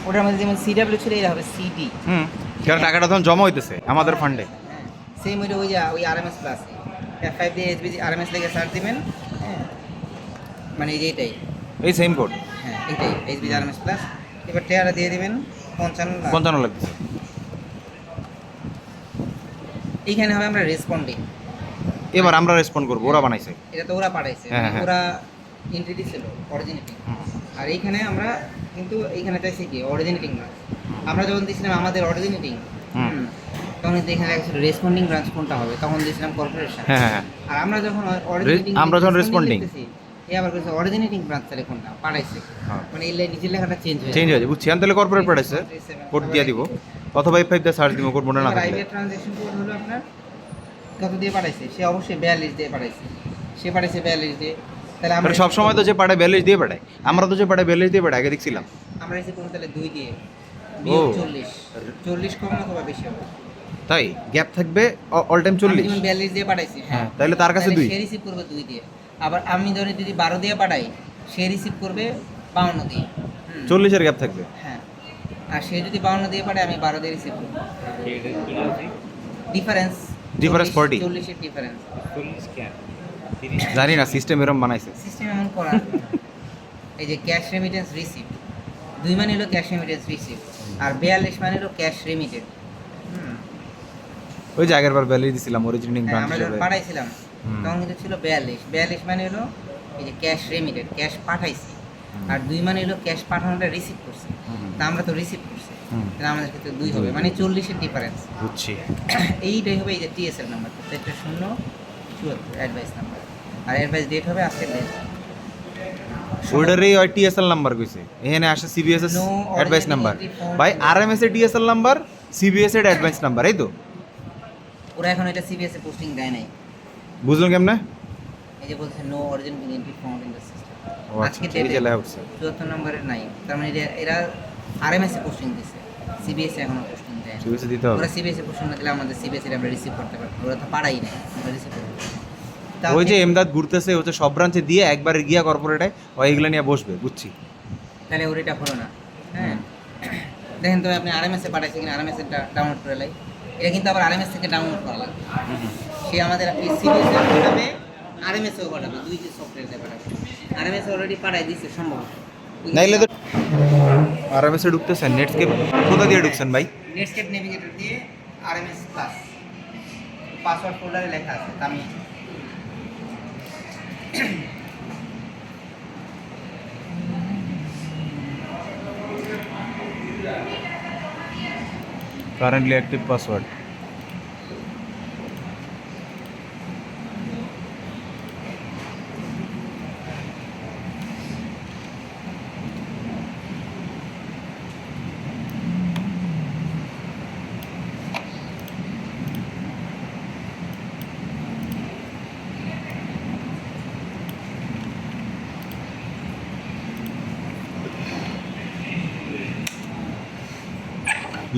ওটার মধ্যে যেমন সিডাব্লিউ ছিল এটা হবে সিডি। কারণ টাকাটা তখন জমা হইতেছে আমাদের ফান্ডে। হ্যাঁ, সেম ওইটা ওই আরএমএস প্লাস F5 দিয়ে এসবিজি আরএমএস লেগে সার্চ দিবেন। হ্যাঁ, মানে এই যে এটাই, এই সেম কোড। হ্যাঁ এটাই এসবিজি আরএমএস প্লাস। এবার টেয়ারা দিয়ে দিবেন 55 লাখ। 55 লাগতেছে। এইখানে হবে আমরা রেসপন্ডিং। এবার আমরা রেসপন্ড করবো, ওরা বানাইছে। এটা তো ওরা পাঠাইছে, হ্যাঁ, হ্যাঁ। ওরা এন্ট্রি দিছিল অরিজিনেটিং। আর এইখানে আমরা কিন্তু এইখানে চাইছি কি অরিজিনেটিং ব্রাঞ্চ। আমরা যখন দিয়েছিলাম আমাদের অরিজিনেটিং, তখন কিন্তু এখানে ছিল রেসপন্ডিং ব্রাঞ্চ কোনটা হবে, তখন দিয়েছিলাম কর্পোরেশন। হ্যাঁ হ্যাঁ হ্যাঁ। আর আমরা যখন অরিজিনেটিং, আমরা যখন responding এই আবার কইছে অরিজিনেটিং ব্রাঞ্চ তাহলে কোনটা পাঠাইছে, মানে এই নিচের লেখাটা চেঞ্জ হয়ে চেঞ্জ হয়েছে, বুঝছি। আমি তাহলে কর্পোরেট পাঠাইছে, কোড দিয়ে দিব অথবা F5 দিয়ে সার্চ দিব, কোড মনে না থাকলে। আইবিআর ট্রানজ্যাকশন কোড হলো আপনার কত দিয়ে পাঠাইছে, সে অবশ্যই 42 দিয়ে পাঠাইছে, সে পাঠাইছে 42 দিয়ে। তাহলে আমরা সব সময় তো যে পাঠায় 42 দিয়ে পাঠায়, আমরা তো যে পাঠায় 42 দিয়ে পাঠায়, আগে দেখছিলাম। আমরা রিসিভ করব তাহলে 2 দিয়ে, ও 40 40 কম অথবা বেশি হবে, তাই গ্যাপ থাকবে অল টাইম 40। আমি যেমন 42 দিয়ে পাঠাইছি, হ্যাঁ, তাহলে তার কাছে 2, সে রিসিভ করবে 2 দিয়ে। আবার আমি ধরে যদি 12 দিয়ে পাঠাই, সে রিসিভ করবে 52 দিয়ে। 40 এর গ্যাপ থাকবে। হ্যাঁ, আর সে যদি 52 দিয়ে পাঠায়, আমি 12 দিয়ে রিসিভ করব। ডিফারেন্স 40 40 এর ডিফারেন্স। জানি না, সিস্টেম এরকম বানাইছে। সিস্টেম এমন করা। এই যে ক্যাশ রেমিটেন্স রিসিভ, 2 মানে হলো ক্যাশ রেমিটেন্স রিসিভ, আর 42 মানে হলো ক্যাশ রেমিটেড। ওই যে আগের বার 42 দিছিলাম অরিজিনেটিং ব্রাঞ্চ আমরা যখন হিসেবে। পাঠাইছিলাম তখন কিন্তু ছিল 42 মানে হলো এই যে ক্যাশ রেমিটেড, ক্যাশ পাঠাইছি। আর 2 মানে হলো ক্যাশ পাঠানোটা রিসিভ করছে, তা আমরা তো রিসিভ করছি, তাহলে আমাদের ক্ষেত্রে 2 হবে, মানে 40 এর ডিফারেন্স। বুঝছি। এইটাই হবে এই যে টিএসএল নাম্বার, সেটা 074 অ্যাডভাইস নাম্বার, আর অ্যাডভাইস ডেট হবে আজকের ডেট। ওইটারই ওই টিএসএল নাম্বার কইছে, এখানে আসে সিবিএস এর অ্যাডভাইস নাম্বার। ভাই আরএমএস এর টিএসএল নাম্বার, সিবিএস এর অ্যাডভাইস নাম্বার, এই তো। ওরা এখন এটা সিবিএস এ পোস্টিং দেয় নাই। বুঝলেন কেমনে? এই যে বলছে no origin entry found in the system. ও আচ্ছা, এই যে লেখা হচ্ছে 74 নম্বরের নাই, তার মানে এরা আরএমএস এ পোস্টিং দিছে, সিবিএস এ এখনো পোস্টিং দেয় না। সিবিএস এ দিতে হবে। ওরা সিবিএস এ পোস্টিং না দিলে আমাদের সিবিএস এ আমরা রিসিভ করতে পারবো, ওরা তো পারাই না, আমরা রিসিভ করব। ওই যে এমদাদ ঘুরতেছে, হচ্ছে সব ব্রাঞ্চে দিয়ে একবার গিয়া কর্পোরেটে ওই এগুলো নিয়ে বসবে, বুঝছি। তাহলে ওর এটা হলো না। হ্যাঁ, দেখেন তো আপনি আরএমএস এ পাঠাইছে কিনা, আরএমএস এর ডাউনলোড করে লাই। এটা কিন্তু আবার আরএমএস থেকে ডাউনলোড করা লাগবে। সে আমাদের সিবিএস এ পাঠাবে, আরএমএস এও পাঠাবে, দুই যে সফটওয়্যার দিয়ে পাঠাবে। আরএমএস অলরেডি পাঠাই দিয়েছে সম্ভবত। নাইলে তো আরএমএস এ ঢুকতেছেন, নেটস্কেপ কোথা দিয়ে ঢুকছেন ভাই? নেটস্কেপ নেভিগেটর দিয়ে আরএমএস প্লাস পাসওয়ার্ড ফোল্ডারে লেখা আছে, তা আমি কারেন্টলি অ্যাক্টিভ পাসওয়ার্ড।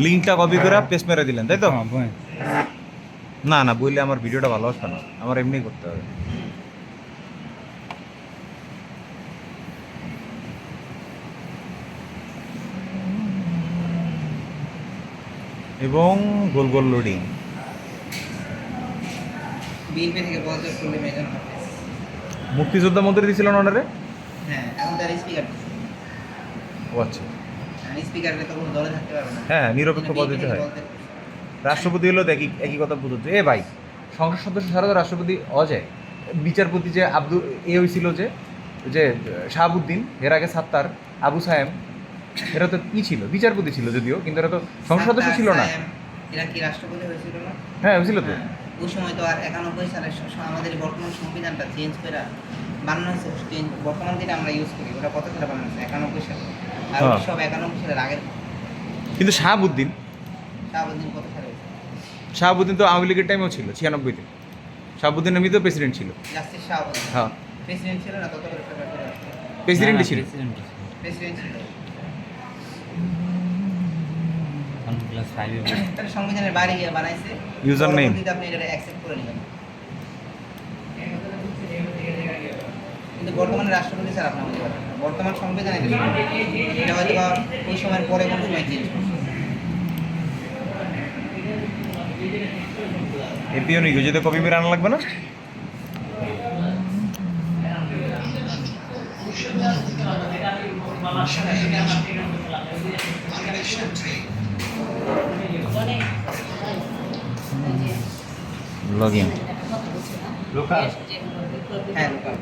লিঙ্কটা কপি করে পেস্ট মেরে দিলেন, তাই তো? না না, বললে আমার ভিডিওটা ভালো আসবে না, আমার এমনি করতে হবে। এবং গোল গোল লোডিং। বিএনপি থেকে বলতে করলে মেজন হবে। মুক্তিযোদ্ধা মন্ত্রী দিছিল না ওনারে? হ্যাঁ, এখন তার স্পিকার, ও আচ্ছা, স্পিকারকে তো কোনো দলে থাকতে পারবে না। হ্যাঁ, নিরপেক্ষ পদ্ধতি হয়। রাষ্ট্রপতি হলো একই একই কথা বুঝছে। এ ভাই, সংসদ সদস্য ছাড়া তো রাষ্ট্রপতি অজয়। বিচারপতি যে আব্দুল হয়েছিল, যে যে শাহাবুদ্দিন, এর আগে সাত্তার, আবু সায়েম, এরা তো কি ছিল, বিচারপতি ছিল যদিও, কিন্তু এরা তো সংসদ সদস্য ছিল না। এরা কি রাষ্ট্রপতি হয়েছিল না? হ্যাঁ, হয়েছিল তো। ওই সময় তো আর 91 সালে আমাদের বর্তমান সংবিধানটা চেঞ্জ করে বানানো হয়েছে, বর্তমান দিনে আমরা ইউজ করি। ওটা কত সালে বানানো হয়েছে? 91 সালে। আর ওই সব 91 সালের আগের। কিন্তু শাহাবুদ্দিন শাহাবুদ্দিন কত সালে হয়েছে? শাহাবুদ্দিন তো আওয়ামী লীগের টাইমেও ছিল, 96-তে। শাহাবুদ্দিন আমি তো প্রেসিডেন্ট ছিল। জাস্টিস শাহাবুদ্দিন হ্যাঁ, প্রেসিডেন্ট ছিল না? তত করে প্রেসিডেন্টই ছিল। প্রেসিডেন্ট ছিল। তাহলে সংবিধানের বাইরে গিয়ে বানাইছে, ইউজার নেম। আপনি এটা অ্যাকসেপ্ট করে নেবেন। কিন্তু বর্তমানে রাষ্ট্রপতি স্যার আপনার বলতে পারবেন না। বর্তমান সংবিধান এটা হয়তো বা ওই সময়ের পরে কোনো সময় চেঞ্জ করবে। এপিও নিয়ে যদি কপি মেরে আনা লাগবে না? লগ ইন লোকাল হ্যাঁ লোকাল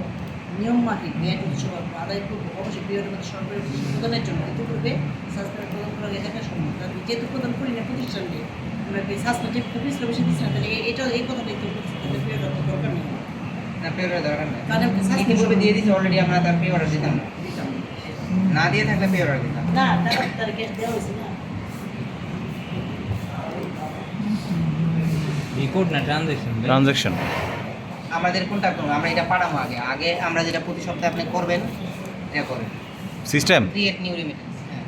নিয়ম মাফিক ব্যাট উৎসব আদায় করবো অবশ্যই বৃহৎ সরকারের প্রদানের জন্য ইতিপূর্বে সাসপেন্ড প্রদান করা গেছে একটা সম্মত যেহেতু প্রদান করি না প্রতিষ্ঠানকে আমরা সাসপেন্ড যে অফিস বেশি দিচ্ছি না তাহলে এটা এই কথাটাই তো বৃহৎ দরকার নেই না পে অর্ডার দরকার নেই। কারণ ইতিপূর্বে দিয়ে দিয়েছে অলরেডি, আমরা তার পে অর্ডার দিতাম না। দিতাম না দিয়ে থাকলে পে অর্ডার দিতাম। না তার ক্যাশ দেওয়া হয়েছে না রিপোর্ট না ট্রানজ্যাকশন ট্রানজ্যাকশন আমাদের কোনটা করবো, আমরা এটা পাঠাবো আগে আগে আমরা যেটা প্রতি সপ্তাহে আপনি করবেন এটা করেন সিস্টেম ক্রিয়েট নিউ রেমিটেন্স। হ্যাঁ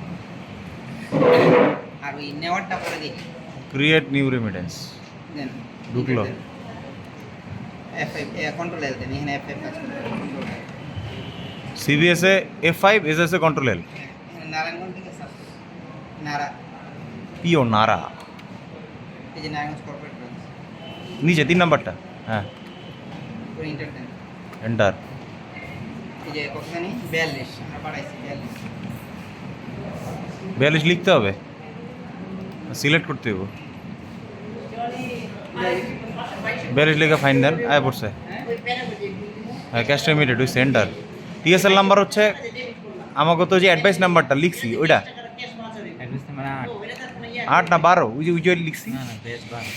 আর ওই নেওয়ারটা পরে দেখি ক্রিয়েট নিউ রেমিটেন্স দেন ঢুকলো। F5 কন্ট্রোল এল দেন, এখানে F5 কাজ করবে কন্ট্রোল এল। সিবিএসএ F5 এসএসএ কন্ট্রোল এল এখানে নারায়ণগঞ্জ থেকে সার্চ নারা, পিও নারা এই যে নারায়ণগঞ্জ কর্পোরেট ব্রাঞ্চ, নিচে 3 নাম্বারটা হ্যাঁ ওই ইন্টার দেন। এন্টার এই যে কতখানি 42 আমরা পাঠাইছি 42। 42 লিখতে হবে, সিলেক্ট করতে হবে 42 লিখে ফাইন দেন আয় পড়ছে ওই প্যারাগ্রাফে হ্যাঁ ক্যাশ রেমিটেড ওই সেন্টার টিএসএল নাম্বার হচ্ছে আমাকে তো যে অ্যাডভাইস নাম্বারটা লিখছি ওইটা ক্যাশ মাঝারে অ্যাড্রেস নাম্বার 8 ও এটা তার ইয়া 8 না 12 ওই যে লিখছি না না বেশ ভালো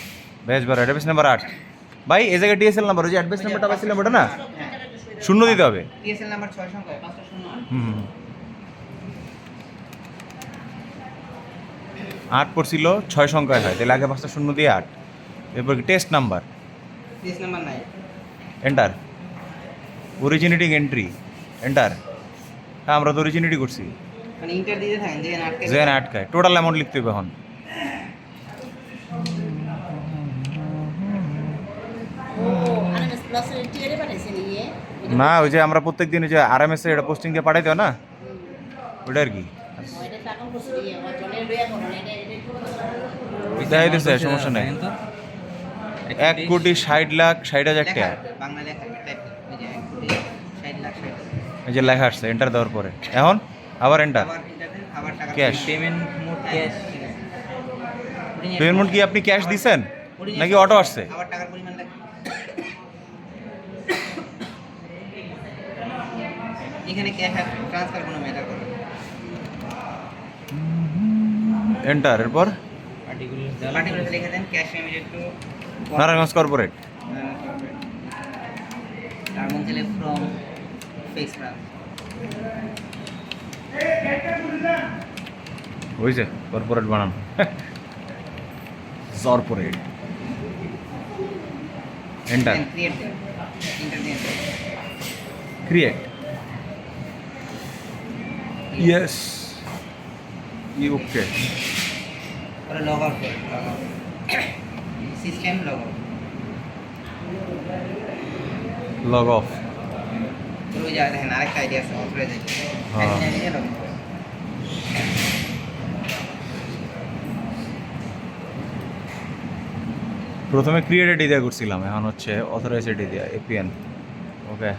ব্যাচ 12 অ্যাডভাইস নাম্বার 8 ভাই এই জায়গায় টিএসএল নাম্বার ওই যে অ্যাডভাইস নাম্বারটা পাইছিলাম ওটা না শূন্য দিতে হবে টিএসএল নাম্বার 6 সংখ্যা 5টা শূন্য। হুম 8 পড়ছিল 6 সংখ্যায় হয় তাহলে আগে 5টা শূন্য দিয়ে 8 এরপর টেস্ট নাম্বার টিএস নাম্বার নাই, এন্টার অরিজিনেটিং এন্ট্রি এন্টার হ্যাঁ আমরা তো অরিজিনেটি করছি মানে ইন্টার দিতে থাকেন যেখানে আটকে যেখানে আটকায় টোটাল অ্যামাউন্ট লিখতে হবে এখন ও আরএমএস প্লাসের টিআরে বানাইছেন ইয়ে না ওই যে আমরা প্রত্যেক দিন যে আরএমএস এর এটা পোস্টিং দিয়ে পাঠাইতে হয় না ওটা আর কি এটা টাকা করছে ইয়ে ও জনের লইয়া করো এটা দেখাই দিচ্ছে সমস্যা নেই 1,60,60,60,000 টাকা বাংলা লেখা টাইপ ওই যে 1,60,60,60,000 এই যে লেখা আসছে এন্টার দেওয়ার পরে এখন আবার এন্টার আবার ইন্টার দেন, আবার টাকা Cash। Payment mode cash payment কি আপনি ক্যাশ দিছেন নাকি অটো আসছে আবার টাকার পরিমাণ লাগে এখানে ক্যাশ ট্রান্সফার কোনো ম্যাটার করে না। এন্টার এরপর পার্টিকুলার পার্টিকুলার লিখে দেন cash remitted to Narayanganj corporate টার্মঞ্জেলে ফ্রম ফিক্স ব্রাঞ্চ। হয়েছে কর্পোরেট বানানো কর্পোরেট এন্টার ক্রিয়েট দেন, ইন্টার দেন, ক্রিয়েট ইয়েস ওকে পরে লগ আউট করেন, log out system log out log off ওই জায়গায় দেখেন আরেকটা আইডিয়া আছে অথরাইজেশন হ্যাঁ। নিজে লগ ইন করেন। প্রথমে ক্রিয়েটেড দিয়া করছিলাম এখন হচ্ছে অথরাইজড দিয়া এপিএন ওকে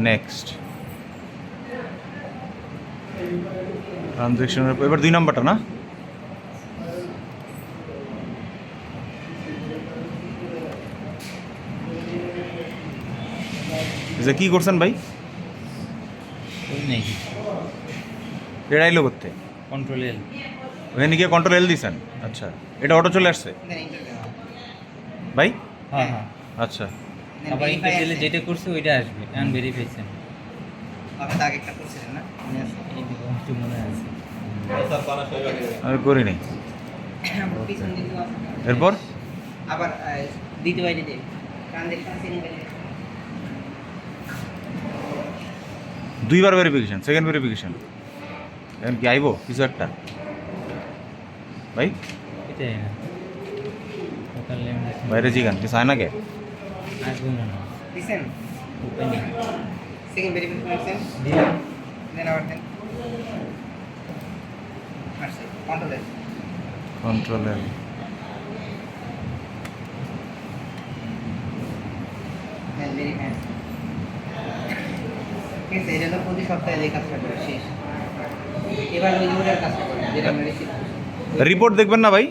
নেক্সট ট্রানজ্যাকশনের এবার 2 নাম্বারটা না যে কি করছেন ভাই ওই নেই এটা আইলো করতে কন্ট্রোল এল ওখানে গিয়ে কন্ট্রোল এল দিছেন আচ্ছা এটা অটো চলে আসছে দেন ইন্টার দেন, ভাই হ্যাঁ হ্যাঁ আচ্ছা দেন আবার verify ইন্টারভিউলে আছে। যেটা করছে ওইটা আসবে এখন ভেরিফিকেশন আপনি তো আগে একটা করছিলেন না মনে আছে? এই দিকে একটু মনে আছে আমি করি নাই পিছন দিকে আছে। এরপর আবার দ্বিতীয় আইডি দিয়ে ট্রানজ্যাকশন সিনিং আইডি 2বার ভেরিফিকেশন সেকেন্ড ভেরিফিকেশন এখন কি আইবো কিছু একটা ভাই এটাই না টোটাল লিমিট বাইরে জিগান কিছু হয় না কে আসবে মনে হয় দিছেন ওপেনিং সেকেন্ড ভেরিফিকেশন এক্সেন দিলাম। দেন আবার দেন আসছে কন্ট্রোল এর কন্ট্রোলে দেন ভেরিফাই ঠিক আছে এটা তো প্রতি সপ্তাহে যে কাজটা করে শেষ এবার ওই জোরের কাজটা করে যেটা আমরা রিসিভ রিপোর্ট দেখবেন না ভাই?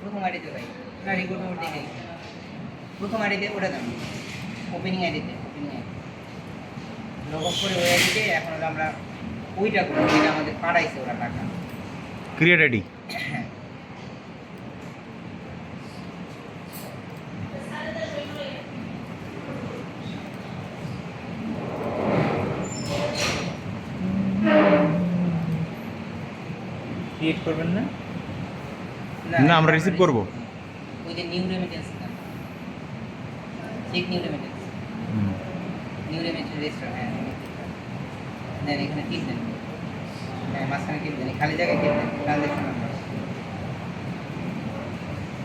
প্রথম আইডিতে ভাই না রিপোর্ট দেখে প্রথম আইডিতে ওটা দেন ওপেনিং আইডিতে লগ আপ করে ওই আইডিতে এখন হলো আমরা ওইটা করবো যেটা আমাদের পাঠাইছে ওরা টাকা ক্রিয়েট আইডি। হ্যাঁ ক্রিয়েট করবেন না? না, আমরা রিসিভ করব। ওই যে new remittance check new remittance new remittance register হ্যাঁ দেন এখানে টিপ দেন হ্যাঁ মাঝখানে টিপ দেন খালি জায়গায় টিপ দেন ট্রানজ্যাকশন নাম্বার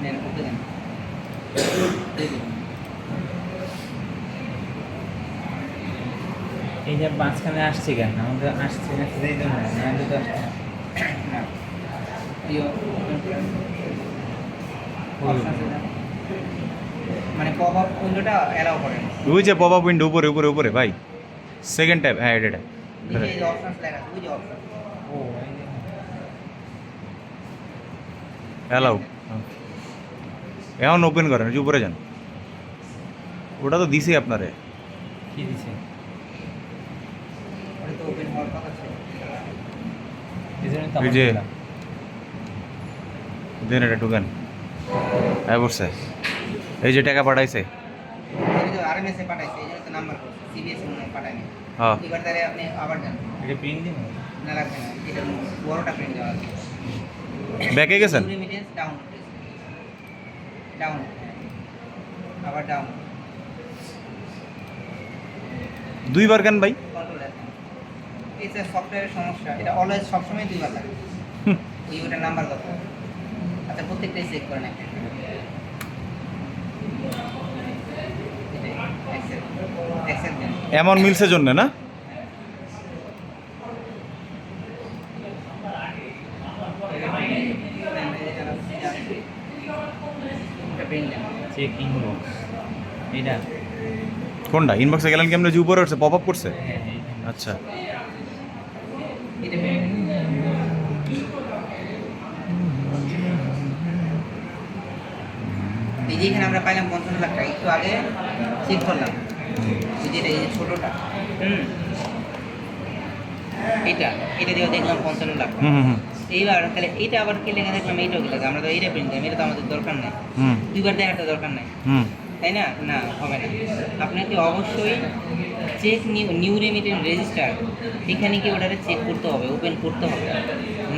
দেন ওকে দেন এই যে মাঝখানে আসছে কেন? আমাদের আসছে না সেই জন্য আমাদের তো আসছে না। না ইয়ো মানে পপ আপ উইন্ডোটা অ্যালাউ করেন ওই যে পপ আপ উইন্ডো উপরে উপরে উপরে ভাই, সেকেন্ড ট্যাব, হ্যাঁ এটা নিচে এই যে অপশনস লেখা আছে ওই যে অপশন ও এই যে অ্যালাউ। এখন ওপেন করেন, ওই যে উপরে যান। ওটা তো দিছি আপনারে। কি দিছে? ওটা তো ওপেন হওয়ার কথা ছিল এই জন্য তো এই আমার যে দিলাম। দেন এটা ঢুকেন, হ্যাঁ বসছে। এই যে টাকা পাঠাইছে, এই যে আরএমএস এ পাঠাইছে এই জন্য তো নাম্বার সিবিএস মনে হয় পাঠায়নি হ্যাঁ এবার তাহলে আপনি আবার যান এটা প্রিন্ট দিন। না লাগবে না এটা বড়টা প্রিন্ট দেওয়া আছে ব্যাকে গেছেন? রেমিটেন্স ডাউন ডাউন আবার ডাউন দুইবার কেন ভাই? কন্ট্রোল আছে এই যে সফটওয়্যারের সমস্যা এটা অলওয়েজ সবসময় দুইবার লাগে ওই ওটার নাম্বার কত আচ্ছা প্রত্যেকটাই চেক করেন একটা এটাই এক্সেল এক্সেল দেন এমন মিলসের জন্য না? চেকিং বক্স এটা কোনটা? ইনবক্সে গেলেন কি আমরা যে উপরে উঠছে পপ আপ করছে? হ্যাঁ এইখানে। আচ্ছা এই যে এখানে আমরা পাইলাম 55 লাখ টাকা একটু আগে চেক করলাম এই যে এটা এই যে ছোটটা এটা এটা দিয়ে দেখলাম 55 লাখ হুম হুম হুম এইবার তাহলে এটা আবার কি লেখা দেখলাম এইটাও কি লেখা আমরা তো এইটা প্রিন্ট দিলাম এটা তো আমাদের দরকার নাই হুম দুইবার দেখার তো দরকার নাই হুম তাই না না হবে না আপনাকে অবশ্যই চেক নিউ রেমিটেন্স রেজিস্টার এখানে কি ওটাকে চেক করতে হবে ওপেন করতে হবে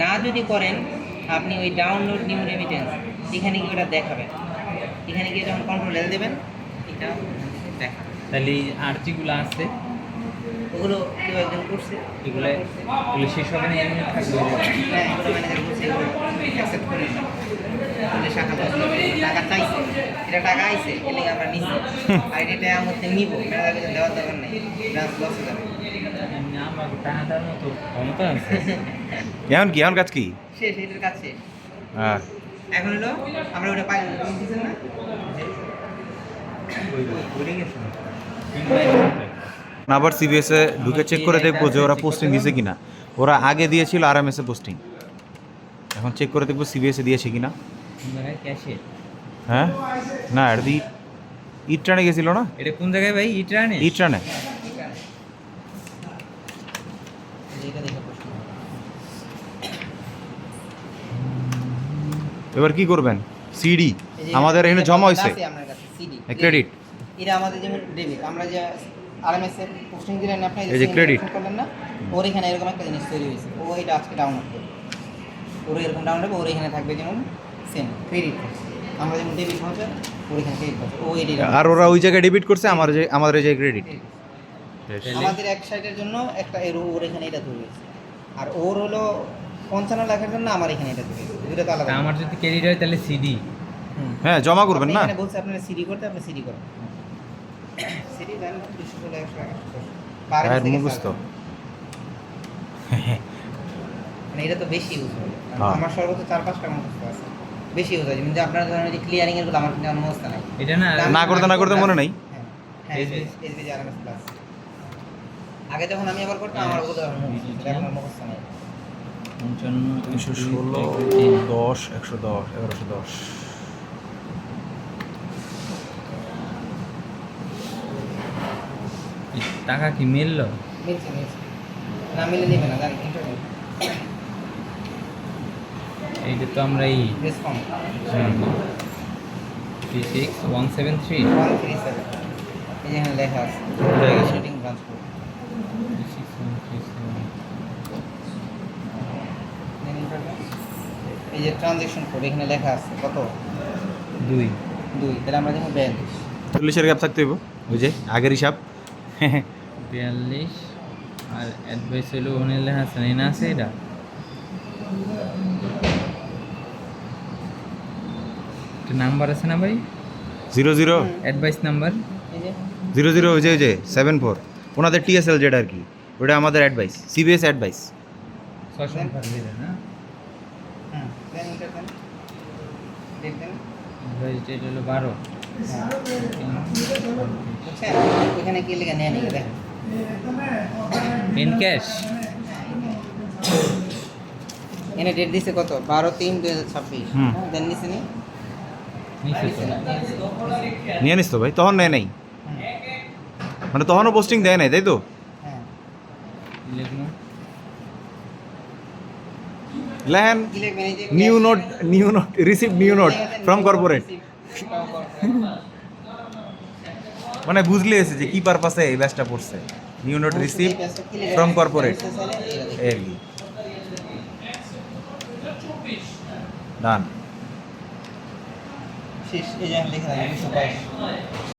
না যদি করেন আপনি ওই ডাউনলোড নিউ রেমিটেন্স এখানে কি ওটা দেখাবেন এখানে গিয়ে যখন কন্ট্রোল এল দেবেন এটা দেখা তাহলে এই আর্চিগুলো আছে ওগুলো কেউ একজন করছে এগুলো এগুলো শেষ হবে না এমনি থাকবে হ্যাঁ এগুলো ম্যানেজার করছে এগুলো অ্যাকসেপ্ট করে না বলে শাখা বসলো টাকা চাইছে এটা টাকা আইছে এলে আমরা নিচ্ছি আর এটা আমাদের নিব ম্যানেজারকে দেওয়ার দরকার নেই ব্রাঞ্চ লস হয়ে যাবে এমনি আমার টাকা দেওয়ার মতো ক্ষমতা আছে এখন কি, এখন কাজ কি? শেষ এটার কাছে হ্যাঁ এখন হলো আমরা ওটা পাই দিচ্ছেন না ঘুরে গেছে আবার সিবিএস এ ঢুকে চেক করে দেখবো যে ওরা পোস্টিং দিয়েছে কিনা। ওরা আগে দিয়েছিল আরএমএস এ পোস্টিং, এখন চেক করে দেখবো সিবিএস এ দিয়েছে কিনা। ক্যাশে হ্যাঁ না, এটা দিয়ে ইট্রানে গেছিল না? এটা কোন জায়গায় ভাই? ইটরানে? ইট্রানে। এটা দেখে প্রশ্ন এবার কি করবেন? সিডি আমাদের এখানে জমা হয়েছে, আছে আপনার কাছে সিডি ক্রেডিট। এটা আমাদের যেমন ডেবিট আমরা যে আরএমএস এর পোস্টিং দিলেন আপনি এই যে credit। করলেন না ওর এখানে এরকম একটা জিনিস তৈরি হয়েছে ও এটা আজকে ডাউনলোড করবে ওর এরকম ডাউনলোড হবে ওর এখানে থাকবে যেমন সেম ক্রেডিট আমরা যেমন ডেবিট হচ্ছে ওর এখানে ক্রেডিট হচ্ছে ও এটি আর ওরা ওই জায়গায় ডেবিট করছে, আমাদের যে ক্রেডিট। আমাদের এক সাইডের জন্য একটা ওর এখানে এটা তৈরি হয়েছে আর ওর হলো 55 লাখের জন্য আমার এখানে এটা তৈরি হয়েছে দুটো তো আলাদা আমার যদি ক্রেডিট হয় তাহলে সিডি হ্যাঁ জমা করবেন আপনি না? এখানে বলছে আপনারা সিডি করতে আপনি সিডি করেন সিডি দেন 200 টাকা 100 টাকা RMS ভাইয়ের থেকে মুখস্থ সার্চ। মানে এটা তো বেশি ইউজ হয় হ্যাঁ। আমার সর্বোচ্চ 4-5টা মুখস্থ আছে বেশি ইউজ হয় কিন্তু আপনার ধরেন যে ক্লিয়ারিং এর গুলো আমার কিন্তু কোনো মুখস্থ নাই এটা না না করতে মনে নাই হ্যাঁ হ্যাঁ এসবি RMS প্লাস আগে যখন আমি আবার করতাম আমার ওগুলো মুখস্থ এখন আর মুখস্থ নাই 316 10 110 1110 টাকা কি মিললো? মিলছে না মিলে নেবে না জানি ইন্টারভিউ এইটা তো আমরা এই রেসপন্স 36173 137 এই যে এখানে লেখা আছে হয়ে গেছে। সেটিং ব্রাঞ্চ কোড 36137 এই যে ট্রানজ্যাকশন কোড এখানে লেখা আছে কত 2 তাহলে আমরা দেখো 42 40 গ্যাপ থাকতে হইব ওই যে আগের হিসাব 42 আর অ্যাডভাইস হলো ওখানে লেখা আছে না আছে এটা একটা নাম্বার আছে না ভাই 00 অ্যাডভাইস নাম্বার এই যে 00 ওই যে 74 ওনাদের টিএসএল যেটা আর কি ওটা আমাদের অ্যাডভাইস সিবিএস অ্যাডভাইস 6 সংখ্যার দিলে না দেন ইন্টার দেন ডেট দেন অ্যাডভাইস ডেট হলো 12 বুঝছেন ওখানে কি লেখা নেন এই দেখেন ইন ক্যাশ এনে ডেট দিছে কত 12/3/2026 হুম। দেন নিছে নি নিচে তো নিয়ে নিস তো ভাই তখন নেয় নাই মানে তখনও পোস্টিং দেয় নাই তাই তো হ্যাঁ লিখনো লেহেন কি লিখবেন এই যে new note receive new note from corporate মানে বুঝলে এসে যে কি পারপাসে এই ব্যাচটা পড়ছে new note receive from corporate এই আর কি ডান শেষ এই যে লেখা আছে 222